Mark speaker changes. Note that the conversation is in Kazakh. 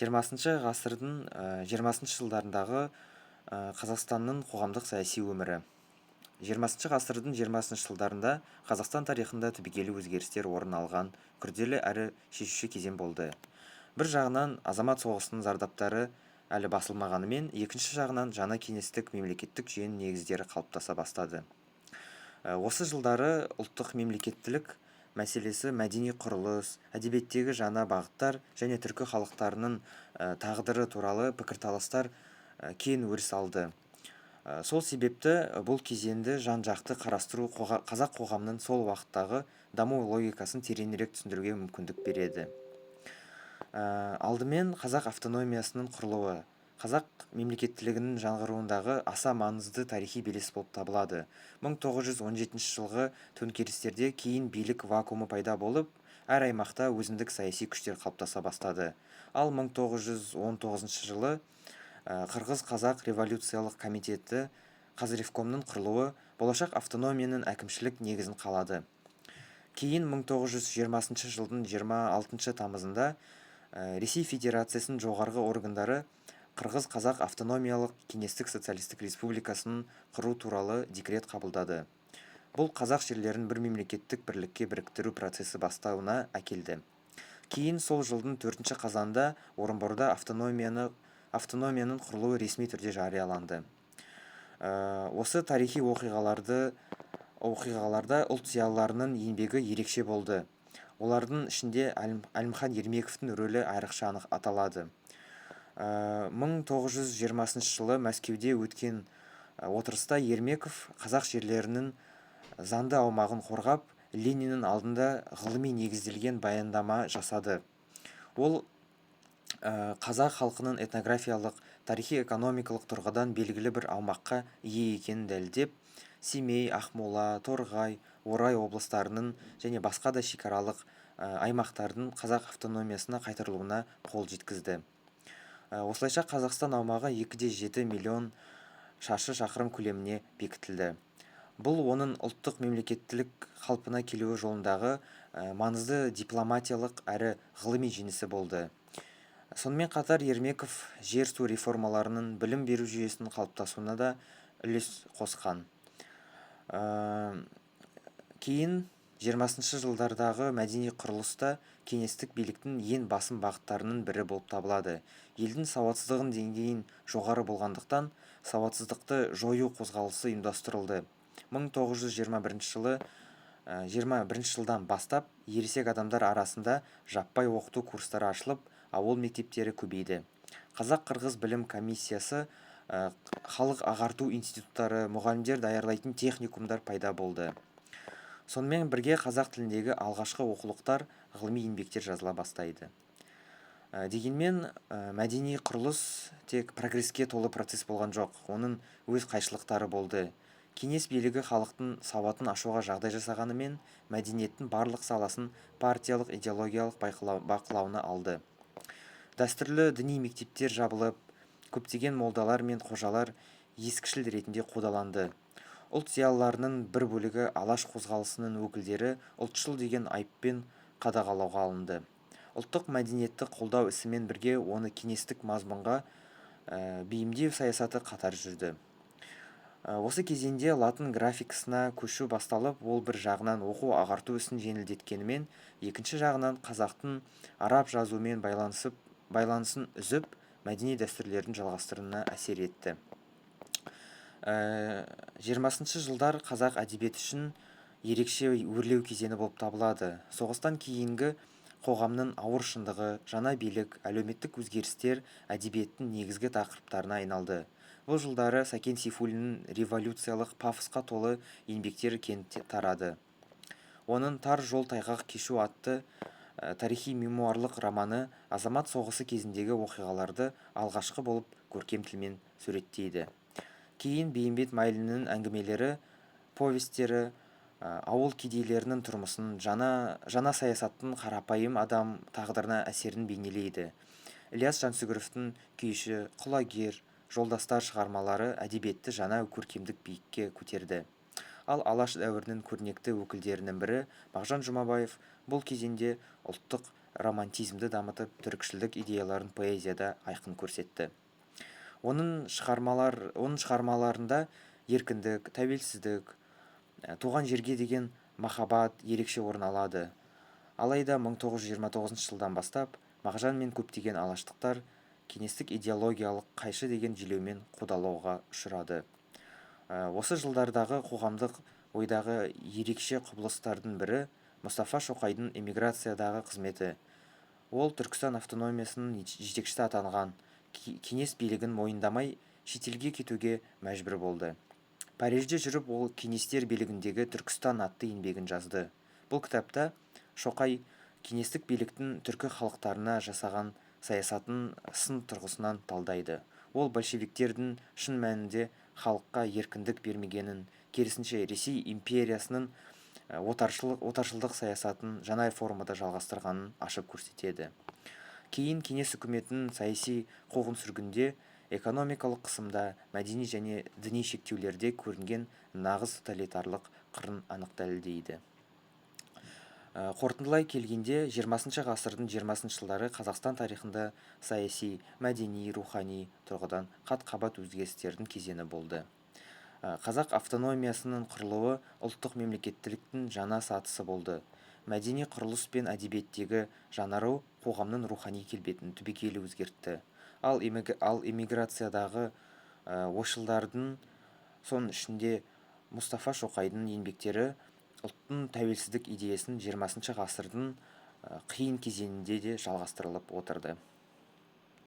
Speaker 1: 20 ғасырдың 20 жылдарындағы Қазақстанның қоғамдық саяси өмірі. 20 ғасырдың 20 жылдарында Қазақстан тарихында түбегейлі өзгерістер орын алған күрделі әрі шешуші кезең болды. Бір жағынан азамат соғысының зардаптары әлі басылмағанымен, екінші жағынан жаңа кеңестік мемлекеттік жүйенің негіздері қалыптаса бастады. Осы жылдары ұлттық мемлекеттілік мәселесі, мәдени құрылыс, әдебиеттегі жаңа бағыттар және түркі халықтарының тағдыры туралы пікірталастар кең өріс алды. Сол себепті бұл кезеңді жан-жақты қарастыру қазақ қоғамының сол уақыттағы даму логикасын тереңірек түсіндіруге мүмкіндік береді. Алдымен қазақ автономиясының құрылуы қазақ мемлекеттілігінің жаңғыруындағы аса маңызды тарихи белес болып табылады. 1917 жылғы төңкерістерде кейін билік вакуумы пайда болып, әр аймақта өзіндік саяси күштер қалыптаса бастады. Ал 1919 жылы Қырғыз-Қазақ революциялық комитеті Қазревкомның құрылуы болашақ автономияның әкімшілік негізін қалады. Кейін 1920 жылдың 26 тамызында Ресей Федерациясының жоғарғы органдары Қырғыз-Қазақ автономиялық кеңестік социалистік республикасын құру туралы декрет қабылдады. Бұл қазақ жерлерін бір мемлекеттік бірлікке біріктіру процесі бастауына әкелді. Кейін сол жылдың 4 қазанда Орынборда автономияның құрылуы ресми түрде жарияланды. Осы тарихи оқиғаларда ұлт зиялыларының еңбегі ерекше болды. Олардың ішінде Әлімхан Ермековтің рөлі айрықша аталады. 1920 жылы Мәскеуде өткен отырыста Ермеков қазақ жерлерінің заңды аумағын қорғап, Лениннің алдында ғылыми негізделген баяндама жасады. Ол қазақ халқының этнографиялық, тарихи-экономикалық тұрғыдан белгілі бір аумаққа ие екенін дәлелдеп, Семей, Ақмола, Торғай, Орай облыстарының және басқа да шекаралық аймақтардың қазақ автономиясына қайтарылуына қол жеткізді. Осылайша Қазақстан аумағы 2,7 миллион шаршы шақырым көлеміне бекітілді. Бұл оның ұлттық мемлекеттілік қалпына келуі жолындағы маңызды дипломатиялық әрі ғылыми жеңісі болды. Сонымен қатар Ермеков жер-су реформаларының білім беру жүйесінің қалыптасуына да үлес қосқан. Кейін 20 жылдардағы мәдени құрылыста кеңестік биліктің ең басым бағыттарының бірі болып табылады. Елдің сауатсыздығын деңгейін жоғары болғандықтан, сауатсыздықты жою қозғалысы ұйымдастырылды. 1921 жылдан бастап ересек адамдар арасында жаппай оқыту курстары ашылып, ауыл мектептері көбейді. Қазақ-қырғыз білім комиссиясы, халық ағарту институттары, мұғалімдер даярлайтын техникумдар пайда болды. Сонымен бірге қазақ тіліндегі алғашқы оқулықтар, ғылыми еңбектер жазыла бастайды. Дегенмен, мәдени құрылыс тек прогреске толы процесс болған жоқ, оның өз қайшылықтары болды. Кеңес билігі халықтың сауатын ашуға жағдай жасағанымен, мәдениеттің барлық саласын партиялық идеологиялық бақылауына алды. Дәстүрлі діни мектептер жабылып, көптеген молдалар мен қожалар ескішіл ретінде қудаланды. Ұлт зиялыларының бір бөлігі алаш қозғалысының өкілдері ұлтшыл деген айыппен қадағалауға алынды. Ұлттық мәдениетті қолдау ісімен бірге оны кеңестік мазмұнға бейімдеу саясаты қатар жүрді. Осы кезеңде латын графикасына көшу басталып, ол бір жағынан оқу ағарту ісін жеңілдеткенімен, екінші жағынан қазақтың араб жазуымен байланысын үзіп, мәдени дәстүрлердің жалғастыруына әсер етті. 20 жылдар қазақ әдебиеті үшін ерекше өрлеу кезеңі болып табылады. Соғыстан кейінгі қоғамның ауыр шындығы, жаңа билік, әлеуметтік өзгерістер әдебиеттің негізгі тақырыптарына айналды. Бұл жылдары Сәкен Сейфуллиннің революциялық пафосқа толы еңбектері кең тарады. Оның «Тар жол тайғақ кешу» атты тарихи мемуарлық романы азамат соғысы кезіндегі оқиғаларды алғашқы болып көркем тілмен суреттейді. Кейін Бейімбет Майлиннің әңгімелері, повестері ауыл кедейлерінің тұрмысын, жаңа саясаттың қарапайым адам тағдырына әсерін бейнелейді. Ілияс Жансүгіровтің Күйші, Құлагер, Жолдастар шығармалары әдебиетті жаңа көркемдік биікке көтерді. Ал алаш дәуірінің көрнекті өкілдерінің бірі Мағжан Жұмабаев бұл кезеңде ұлттық романтизмді дамытып, түркішілдік идеяларын поэзияда айқын көрсетті. Оның шығармаларында еркіндік, тәуелсіздік, туған жерге деген махаббат ерекше орын алады. Алайда 1929 жылдан бастап Мағжан мен көптеген алаштықтар кеңестік идеологиялық қайшы деген желеумен қудалауға ұшырады. Осы жылдардағы қоғамдық ойдағы ерекше құбылыстардың бірі Мұстафа Шоқайдың эмиграциядағы қызметі. Ол Түркістан автономиясының жетекшісі атанған, кеңес билігін мойындамай шетелге кетуге мәжбүр болды. Парижде жүріп, ол кеңестер билігіндегі Түркістан атты еңбегін жазды. Бұл кітапта Шоқай кеңестік биліктің түркі халықтарына жасаған саясатын сын тұрғысынан талдайды. Ол большевиктердің шын мәнінде халыққа еркіндік бермегенін, керісінше Ресей империясының отаршылдық саясатын жаңа формада жалғастырғанын ашып көрсетеді. Кейін кеңес үкіметінің саяси қуғын-сүргінде, экономикалық қысымда, мәдени және діни шектеулерде көрінген нағыз тоталитарлық қырын анық дәлелдейді. Қорытындылай келгенде, 20 ғасырдың 20 жылдары Қазақстан тарихында саяси, мәдени, рухани тұрғыдан қат-қабат өзгерістердің кезеңі болды. Қазақ автономиясының құрылуы ұлттық мемлекеттіліктің жаңа сатысы болды. Мәдени құрылыс пен әдебиеттегі жаңару қоғамның рухани келбетін түбегейлі өзгертті. Ал эмиграциядағы ойшылдардың, соның ішінде Мұстафа Шоқайдың еңбектері ұлттың тәуелсіздік идеясын 20 ғасырдың қиын кезеңінде де жалғастырылып отырды.